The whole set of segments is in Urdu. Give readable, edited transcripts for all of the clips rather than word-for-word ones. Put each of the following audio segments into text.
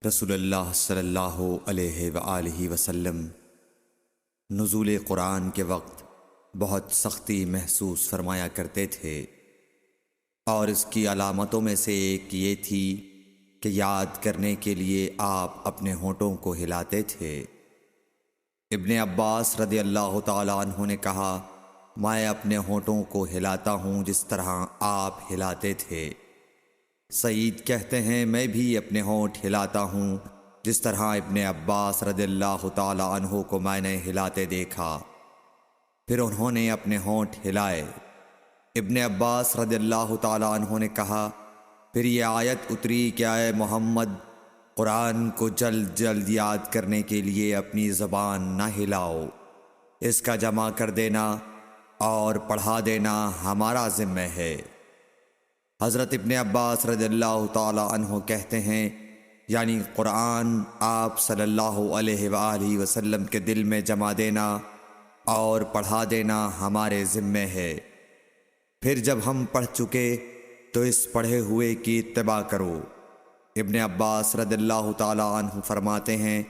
رسول اللہ صلی اللہ علیہ وآلہ وسلم نزول قرآن کے وقت بہت سختی محسوس فرمایا کرتے تھے، اور اس کی علامتوں میں سے ایک یہ تھی کہ یاد کرنے کے لیے آپ اپنے ہونٹوں کو ہلاتے تھے۔ ابن عباس رضی اللہ تعالیٰ عنہ نے کہا، میں اپنے ہونٹوں کو ہلاتا ہوں جس طرح آپ ہلاتے تھے۔ سعید کہتے ہیں، میں بھی اپنے ہونٹ ہلاتا ہوں جس طرح ابن عباس رضی اللہ تعالیٰ عنہ کو میں نے ہلاتے دیکھا۔ پھر انہوں نے اپنے ہونٹ ہلائے۔ ابن عباس رضی اللہ تعالیٰ عنہ نے کہا، پھر یہ آیت اتری کہ اے محمد، قرآن کو جلد جلد یاد کرنے کے لیے اپنی زبان نہ ہلاؤ، اس کا جمع کر دینا اور پڑھا دینا ہمارا ذمہ ہے۔ حضرت ابن عباس رضی اللہ تعالیٰ عنہ کہتے ہیں، یعنی قرآن آپ صلی اللہ علیہ وآلہ وسلم کے دل میں جمع دینا اور پڑھا دینا ہمارے ذمہ ہے۔ پھر جب ہم پڑھ چکے تو اس پڑھے ہوئے کی اتباع کرو۔ ابن عباس رضی اللہ تعالیٰ عنہ فرماتے ہیں،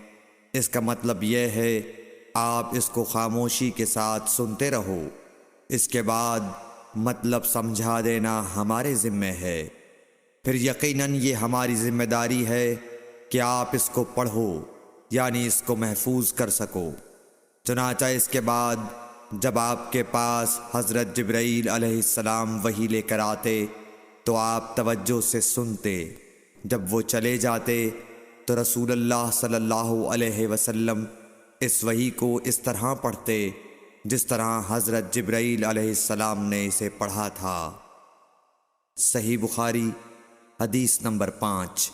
اس کا مطلب یہ ہے آپ اس کو خاموشی کے ساتھ سنتے رہو، اس کے بعد مطلب سمجھا دینا ہمارے ذمہ ہے۔ پھر یقیناً یہ ہماری ذمہ داری ہے کہ آپ اس کو پڑھو، یعنی اس کو محفوظ کر سکو۔ چنانچہ اس کے بعد جب آپ کے پاس حضرت جبرائیل علیہ السلام وحی لے کر آتے تو آپ توجہ سے سنتے، جب وہ چلے جاتے تو رسول اللہ صلی اللہ علیہ وسلم اس وحی کو اس طرح پڑھتے جس طرح حضرت جبرائیل علیہ السلام نے اسے پڑھا تھا۔ صحیح بخاری حدیث نمبر 5۔